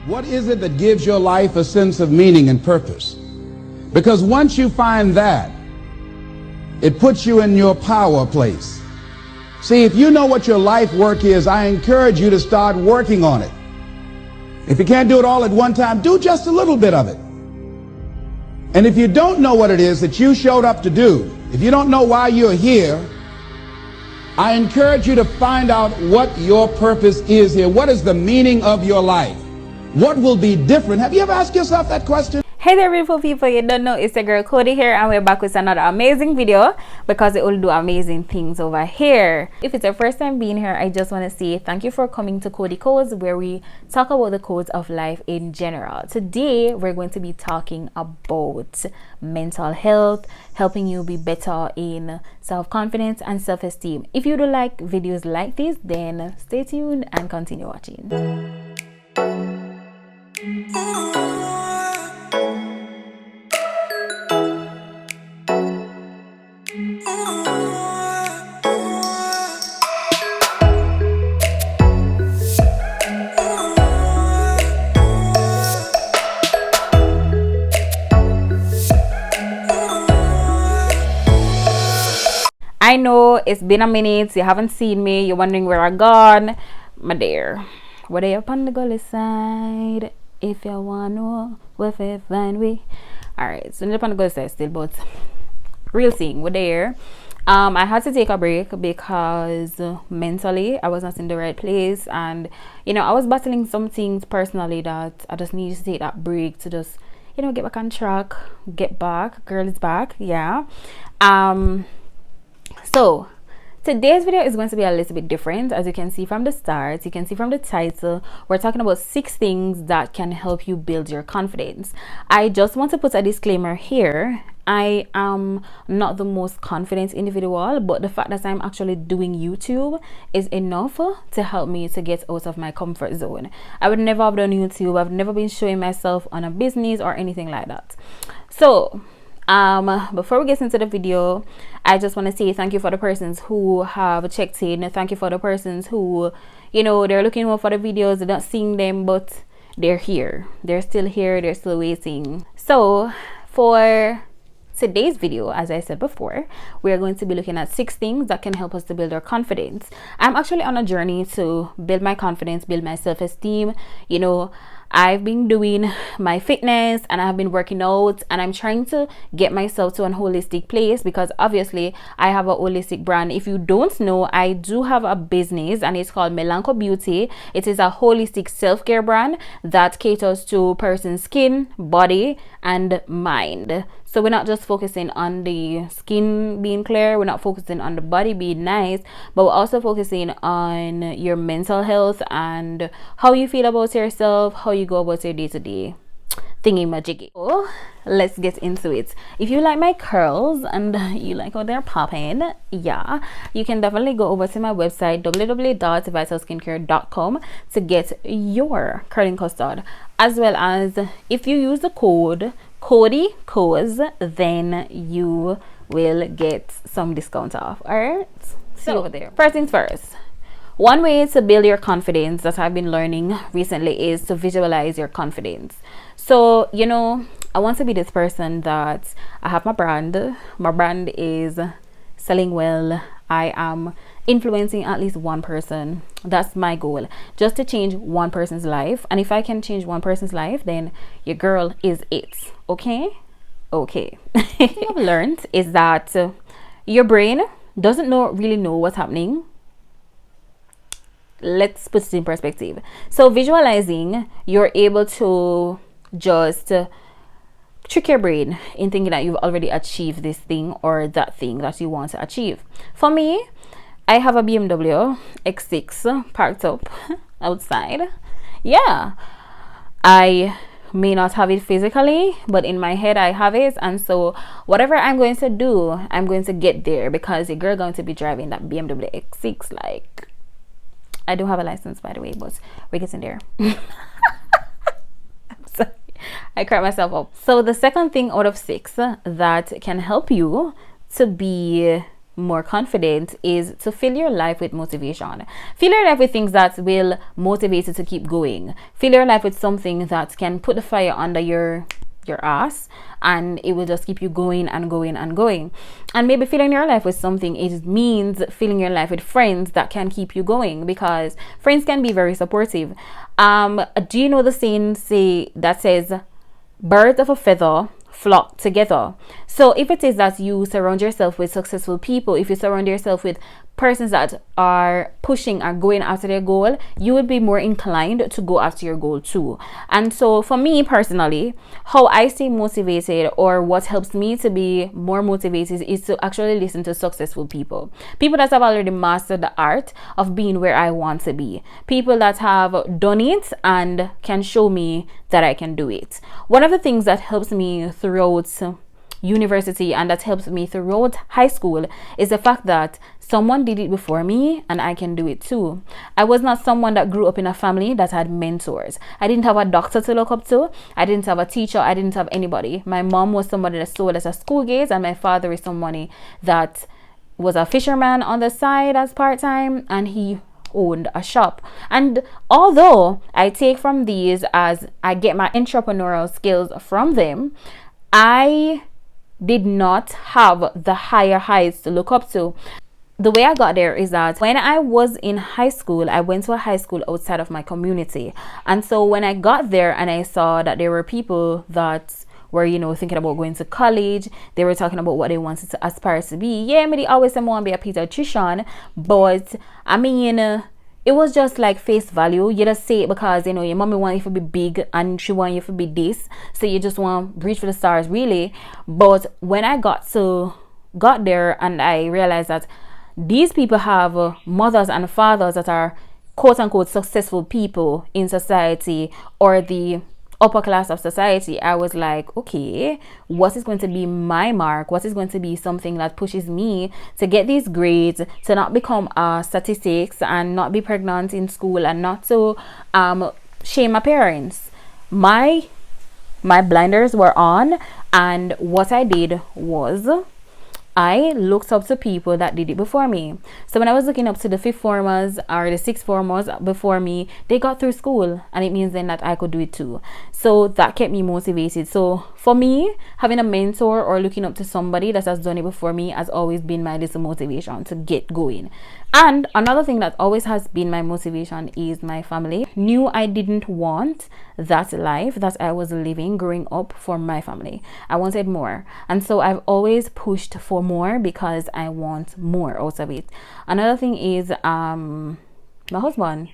What is it that gives your life a sense of meaning and purpose? Because once you find that, it puts you in your power place. See, if you know what your life work is, I encourage you to start working on it. If you can't do it all at one time, do just a little bit of it. And if you don't know what it is that you showed up to do, if you don't know why you're here, I encourage you to find out what your purpose is here. What is the meaning of your life? What will be different? Have you ever asked yourself that question? Hey there, beautiful people. You don't know, it's your girl Kody here, and we're back with another amazing video because it will do amazing things over here. If it's your first time being here, I just want to say thank you for coming to Kody Kodez, where we talk about the codes of life in general. Today we're going to be talking about mental health, helping you be better in self-confidence and self-esteem. If you do like videos like this, then stay tuned and continue watching. I know it's been a minute, you haven't seen me, you're wondering where I've gone. My dear, what are you up on the gully side? If you want to know where we find we. Alright, so I'm up on the gully side still, but real thing, we're there. I had to take a break because mentally I was not in the right place, and you know, I was battling some things personally that I just needed to take that break to just, you know, get back on track, get back. Girl is back, yeah. So today's video is going to be a little bit different. As you can see from the start, you can see from the title, we're talking about 6 things that can help you build your confidence. I just want to put a disclaimer here. I am not the most confident individual, but the fact that I'm actually doing YouTube is enough to help me to get out of my comfort zone. I would never have done YouTube. I've never been showing myself on a business or anything like that. So before we get into the video, I just want to say thank you for the persons who have checked in. Thank you for the persons who, you know, they're looking more for the videos, they're not seeing them, but they're here, they're still here, they're still waiting. So for today's video, as I said before, we're going to be looking at 6 things that can help us to build our confidence. I'm actually on a journey to build my confidence, build my self-esteem. You know, I've been doing my fitness and I've been working out, and I'm trying to get myself to a holistic place because obviously I have a holistic brand. If you don't know, I do have a business and it's called Melanco Beauty. It is a holistic self-care brand that caters to person's skin, body, and mind. So we're not just focusing on the skin being clear, we're not focusing on the body being nice, but we're also focusing on your mental health and how you feel about yourself, how you go about your day-to-day thingy-majiggy. So let's get into it. If you like my curls and you like how they're popping, yeah, you can definitely go over to my website www.vitalskincare.com to get your curling custard, as well as if you use the code Kody Kodez, then you will get some discount off. All right, see you over there. First things first, one way to build your confidence that I've been learning recently is to visualize your confidence. So, you know, I want to be this person that I have my brand is selling well, I am influencing at least one person. That's my goal, just to change one person's life. And if I can change one person's life, then your girl is it. Okay. What I've learned is that your brain doesn't really know what's happening. Let's put it in perspective. So visualizing, you're able to just trick your brain in thinking that you've already achieved this thing or that thing that you want to achieve. For me, I have a BMW X6 parked up outside. Yeah, I may not have it physically, but in my head I have it, and so whatever I'm going to do, I'm going to get there because your girl going to be driving that BMW X6. Like, I do have a license, by the way, but we're getting there. I'm sorry, I cracked myself up. So the second thing out of 6 that can help you to be more confident is to fill your life with motivation. Fill your life with things that will motivate you to keep going. Fill your life with something that can put the fire under your ass, and it will just keep you going and going and going. And maybe filling your life with something, it means filling your life with friends that can keep you going, because friends can be very supportive. Do you know the saying that says birds of a feather flock together? So if it is that you surround yourself with successful people, if you surround yourself with persons that are pushing and going after their goal, you will be more inclined to go after your goal too. And so for me personally, how I stay motivated, or what helps me to be more motivated, is to actually listen to successful people that have already mastered the art of being where I want to be, people that have done it and can show me that I can do it. One of the things that helps me throughout university and that helps me throughout high school is the fact that someone did it before me and I can do it too. I was not someone that grew up in a family that had mentors. I didn't have a doctor to look up to. I didn't have a teacher. I didn't have anybody. My mom was somebody that sold at a school gate, and my father is somebody that was a fisherman on the side as part-time, and he owned a shop. And although I take from these as I get my entrepreneurial skills from them, I did not have the higher heights to look up to. The way I got there is that when I was in high school, I went to a high school outside of my community. And so when I got there and I saw that there were people that were, thinking about going to college, they were talking about what they wanted to aspire to be. Yeah, they always say, I want to be a pediatrician. But I mean, it was just like face value. You just say it because, your mommy want you to be big and she want you to be this. So you just want to reach for the stars, really. But when I got there and I realized that these people have mothers and fathers that are quote unquote successful people in society, or the upper class of society, I was like, okay, what is going to be my mark? What is going to be something that pushes me to get these grades, to not become statistics and not be pregnant in school, and not to shame my parents? My blinders were on, and what I did was I looked up to people that did it before me. So when I was looking up to the fifth formers or the sixth formers before me, they got through school, and it means then that I could do it too. So that kept me motivated. So for me, having a mentor or looking up to somebody that has done it before me has always been my little motivation to get going. And another thing that always has been my motivation is my family. Knew I didn't want that life that I was living growing up for my family. I wanted more. And so I've always pushed for more because I want more out of it. Another thing is my husband.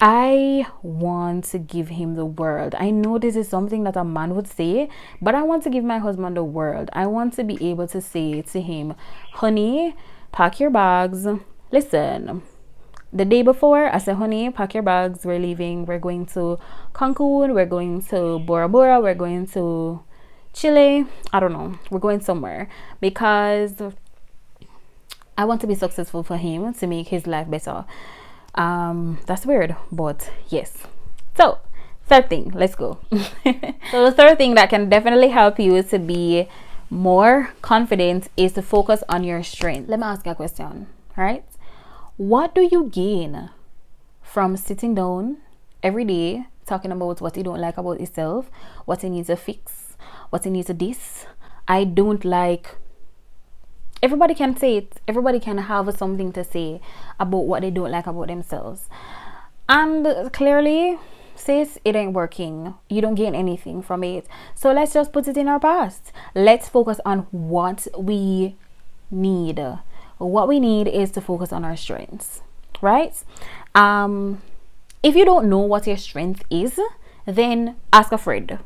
I want to give him the world. I know this is something that a man would say, but I want to give my husband the world. I want to be able to say to him, honey, pack your bags. Listen, the day before, I said, honey, pack your bags. We're leaving. We're going to Cancun. We're going to Bora Bora. We're going to Chile. I don't know. We're going somewhere because I want to be successful for him, to make his life better. That's weird, but yes. So, third thing, let's go. So the third thing that can definitely help you to be more confident is to focus on your strength. Let me ask you a question, right? What do you gain from sitting down every day talking about what you don't like about yourself, what you need to fix, what you need to diss? I don't like. Everybody can say it. Everybody can have something to say about what they don't like about themselves. And clearly, sis, it ain't working. You don't gain anything from it. So let's just put it in our past. Let's focus on what we need. What we need is to focus on our strengths, right? If you don't know what your strength is, then ask a friend.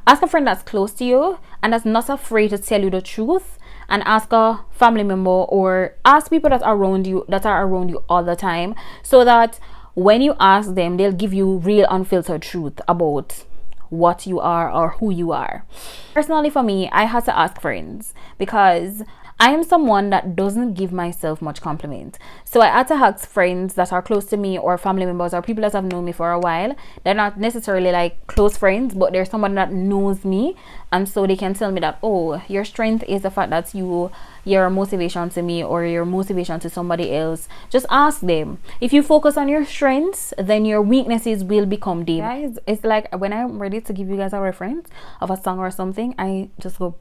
Ask a friend that's close to you and that's not afraid to tell you the truth, and ask a family member or ask people that are around you all the time, so that when you ask them, they'll give you real unfiltered truth about what you are or who you are. Personally, for me, I had to ask friends because I am someone that doesn't give myself much compliment. So I had to ask friends that are close to me, or family members, or people that have known me for a while. They're not necessarily like close friends, but they're someone that knows me, and so they can tell me that, oh, your strength is the fact that you're a motivation to me, or your motivation to somebody else. Just ask them. If you focus on your strengths, then your weaknesses will become dim. Guys, it's like when I'm ready to give you guys a reference of a song or something, I just go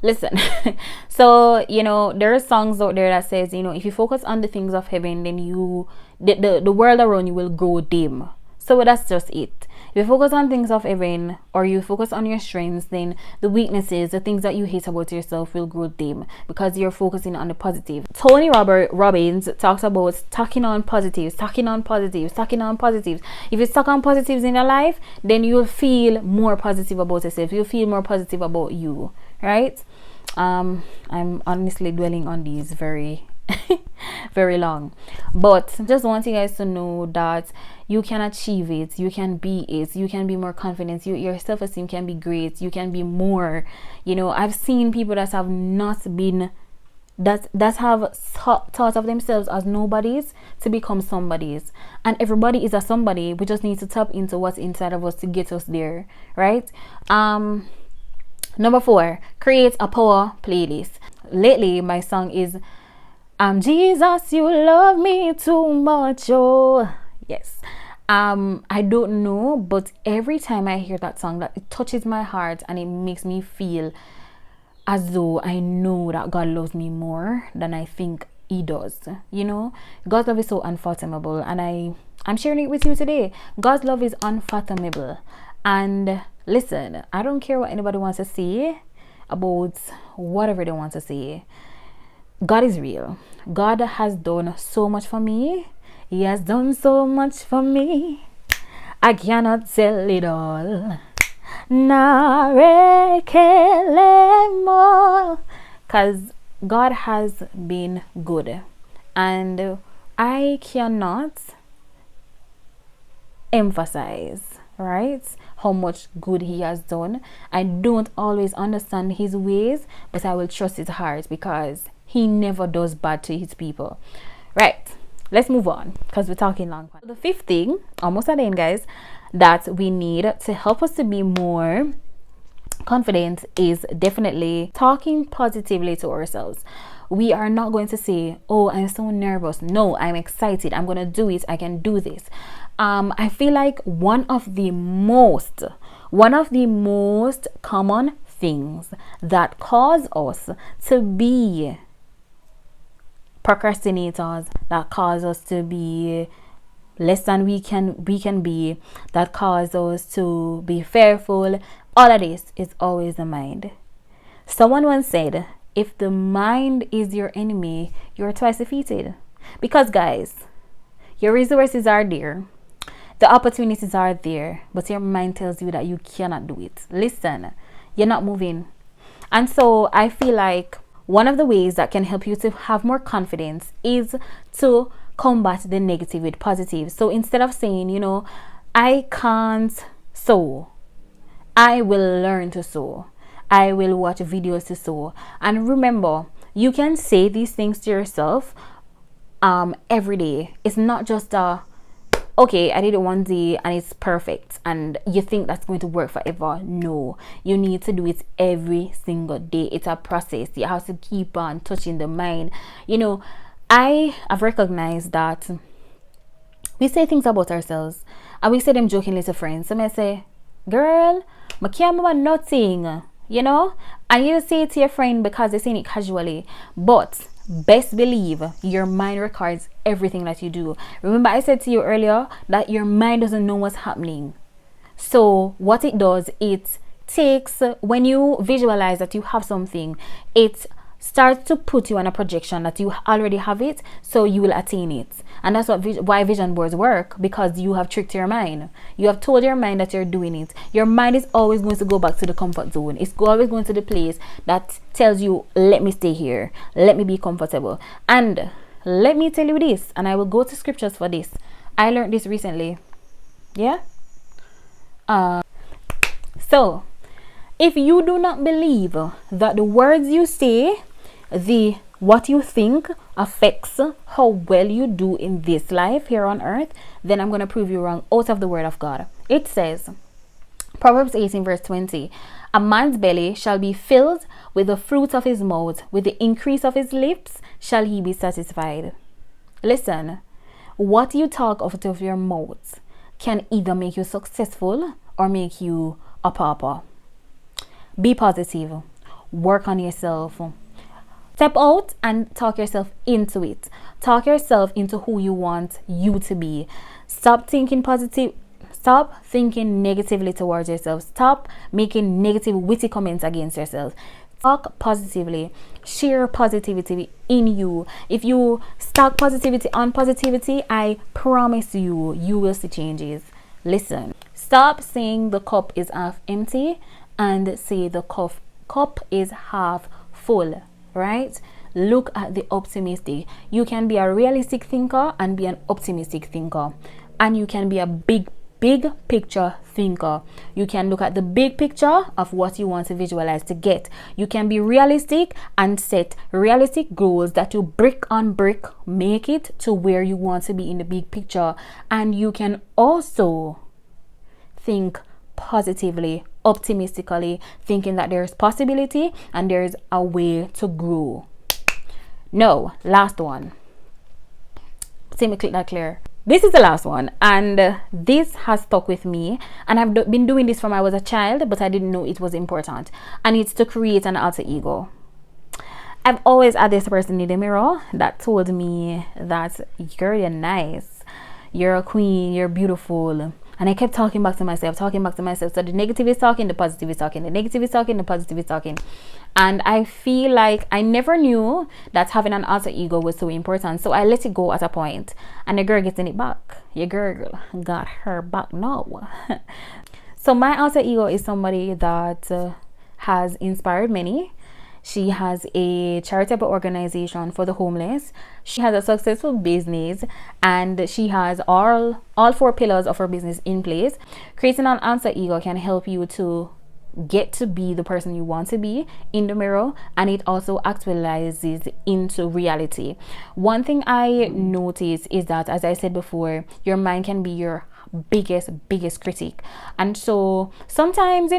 listen. So there are songs out there that says, if you focus on the things of heaven, then the world around you will grow dim. So that's just it. If you focus on things of heaven, or you focus on your strengths, then the weaknesses, the things that you hate about yourself, will grow dim, because you're focusing on the positive. Tony Robbins talks about stacking on positives, stacking on positives, stacking on positives. If you stack on positives in your life, then you'll feel more positive about yourself. You'll feel more positive about you, right? I'm honestly dwelling on these very very long, but just want you guys to know that you can achieve it, you can be it, you can be more confident, your self-esteem can be great, you can be more. I've seen people that have not been that have thought of themselves as nobodies to become somebodies, and everybody is a somebody. We just need to tap into what's inside of us to get us there, right? Number 4, create a power playlist. Lately my song is Jesus, you love me too much. Oh yes. I don't know, but every time I hear that song, that it touches my heart, and it makes me feel as though I know that God loves me more than I think he does. God's love is so unfathomable, and I'm sharing it with you today. God's love is unfathomable. And listen, I don't care what anybody wants to say about whatever they want to say. God is real. God has done so much for me. He has done so much for me. I cannot tell it all. Because God has been good. And I cannot emphasize, right, how much good he has done. I don't always understand his ways, but I will trust his heart, because he never does bad to his people. Right, let's move on, because we're talking long. The 5th thing, almost at the end, guys, that we need to help us to be more confident is definitely talking positively to ourselves. We are not going to say, oh, I'm so nervous. No, I'm excited, I'm gonna do it, I can do this. I feel like one of the most common things that cause us to be procrastinators, that cause us to be less than we can be, that cause us to be fearful, all of this is always the mind. Someone once said, if the mind is your enemy, you're twice defeated. Because guys, your resources are there, the opportunities are there, but your mind tells you that you cannot do it. Listen, you're not moving. And so I feel like one of the ways that can help you to have more confidence is to combat the negative with positive. So instead of saying, I can't sew, I will learn to sew, I will watch videos to sew. And remember, you can say these things to yourself every day. It's not just okay, I did it one day and it's perfect, and you think that's going to work forever. No, you need to do it every single day. It's a process. You have to keep on touching the mind. I have recognized that we say things about ourselves, and we say them jokingly to friends. So I say, girl, I can't remember nothing, and you say it to your friend because they're saying it casually, but best believe your mind records everything that you do. Remember, I said to you earlier that your mind doesn't know what's happening. So what it does, it takes, when you visualize that you have something, it starts to put you on a projection that you already have it, so you will attain it. And that's why vision boards work, because you have tricked your mind. You have told your mind that you're doing it. Your mind is always going to go back to the comfort zone. It's always going to the place that tells you, let me stay here, let me be comfortable. And let me tell you this, and I will go to scriptures for this. I learned this recently. So If you do not believe that the words you say, what you think affects how well you do in this life here on earth, then I'm going to prove you wrong out of the word of God. It says, Proverbs 18 verse 20, a man's belly shall be filled with the fruit of his mouth, with the increase of his lips shall he be satisfied. Listen, what you talk out of your mouth can either make you successful or make you a pauper. Be positive. Work on yourself. Step out and talk yourself into it. Talk yourself into who you want you to be. Stop thinking positive. Stop thinking negatively towards yourself. Stop making negative, witty comments against yourself. Talk positively. Share positivity in you. If you stock positivity on positivity, I promise you, you will see changes. Listen, stop saying the cup is half empty and say the cup is half full, right? Look at the optimistic. You can be a realistic thinker and be an optimistic thinker. And you can be a big picture thinker. You can look at the big picture of what you want to visualize to get. You can be realistic and set realistic goals that you brick on brick make it to where you want to be in the big picture. And you can also think positively, optimistically, thinking that there's possibility and there's a way to grow. No, last one. See me click that clear. This is the last one, and this has stuck with me, and I've been doing this from I was a child, but I didn't know it was important, and it's to create an alter ego. I've always had this person in the mirror that told me that you're nice, you're a queen, you're beautiful. And I kept talking back to myself. So the negative is talking, the positive is talking, the negative is talking, the positive is talking. And I feel like I never knew that having an alter ego was so important. So I let it go at a point. And the girl getting it back. Your girl got her back now. So my alter ego is somebody that has inspired many. She has a charitable organization for the homeless. She has a successful business, and she has all 4 pillars of her business in place. Creating an alter ego can help you to get to be the person you want to be in the mirror, and it also actualizes into reality. One thing I notice is that, as I said before, your mind can be your biggest critic. And so sometimes,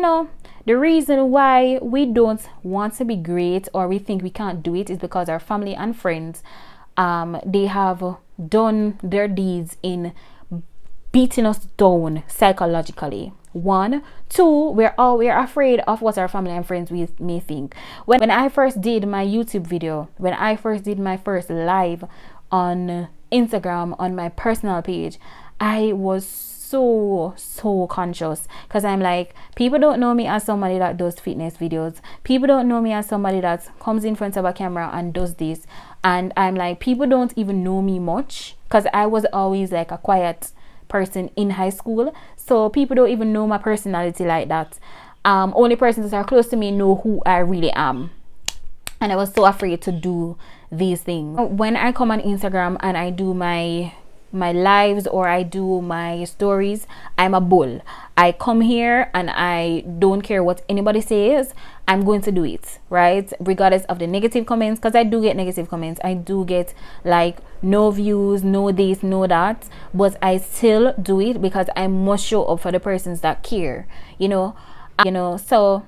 the reason why we don't want to be great, or we think we can't do it, is because our family and friends, they have done their deeds in beating us down psychologically. 1, 2, we're afraid of what our family and friends may think. When I first did my YouTube video, when I first did my first live on Instagram on my personal page, I was so conscious, because I'm like, people don't know me as somebody that does fitness videos. People don't know me as somebody that comes in front of a camera and does this. And I'm like, people don't even know me much, because I was always like a quiet person in high school. So people don't even know my personality like that. Only persons that are close to me know who I really am. And I was so afraid to do these things. When I come on Instagram and I do my lives or I do my stories, I'm a bull. I come here and I don't care what anybody says. I'm going to do it, right? Regardless of the negative comments, because I do get negative comments. I do get like no views, no this, no that, but I still do it because I must show up for the persons that care, so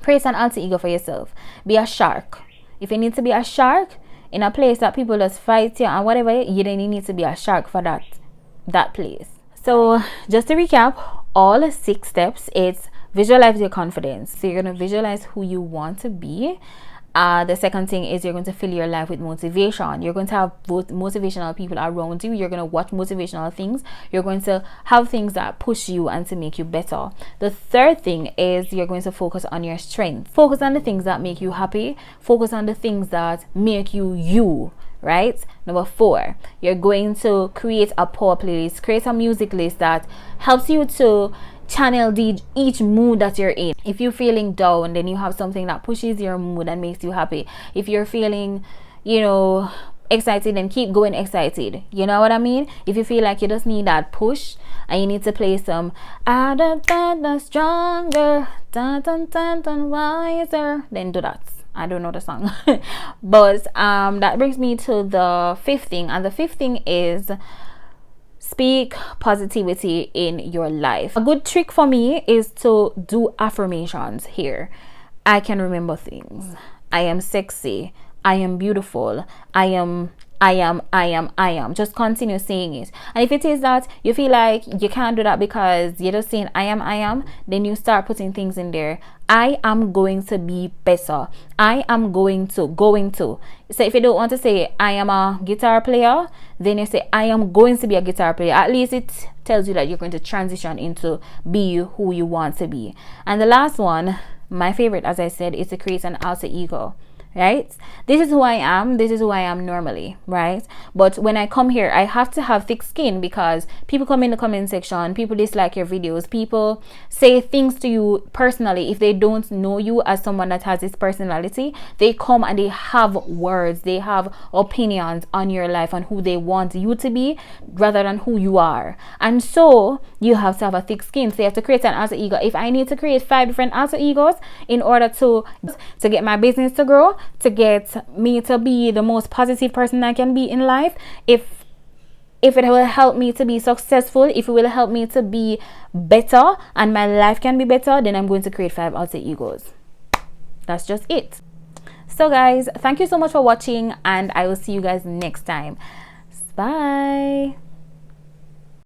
create an alter ego for yourself. Be a shark. If you need to be a shark in a place that people just fight you and whatever, you then need to be a shark for that place. So just to recap, all 6 steps, it's visualize your confidence. So you're going to visualize who you want to be. The second thing is you're going to fill your life with motivation. You're going to have both motivational people around you. You're going to watch motivational things. You're going to have things that push you and to make you better. The third thing is you're going to focus on your strengths. Focus on the things that make you happy. Focus on the things that make you, right? Number 4, you're going to create a power playlist. Create a music list that helps you to channel each mood that you're in. If you're feeling down, then you have something that pushes your mood and makes you happy. If you're feeling excited, then keep going excited. You know what I mean? If you feel like you just need that push and you need to play some stronger, wiser, then do that. I don't know the song. But that brings me to the fifth thing, and the fifth thing is speak positivity in your life. A good trick for me is to do affirmations here. I can remember things. I am sexy. I am beautiful. I am. Just continue saying it. And if it is that you feel like you can't do that because you're just saying I am, then you start putting things in there. I am going to be better. I am going to. So if you don't want to say I am a guitar player, then you say I am going to be a guitar player. At least it tells you that you're going to transition into be who you want to be. And the last one, my favorite, as I said, is to create an alter ego. Right? This is who I am. This is who I am normally, right? But when I come here, I have to have thick skin because people come in the comment section, people dislike your videos, people say things to you personally. If they don't know you as someone that has this personality, they come and they have words, they have opinions on your life, on who they want you to be rather than who you are. And so you have to have a thick skin. So you have to create an alter ego. If I need to create 5 different alter egos in order to get my business to grow, to get me to be the most positive person I can be in life, if it will help me to be successful, if it will help me to be better and my life can be better, then I'm going to create 5 alter egos. That's just it. So guys, thank you so much for watching, and I will see you guys next time. Bye.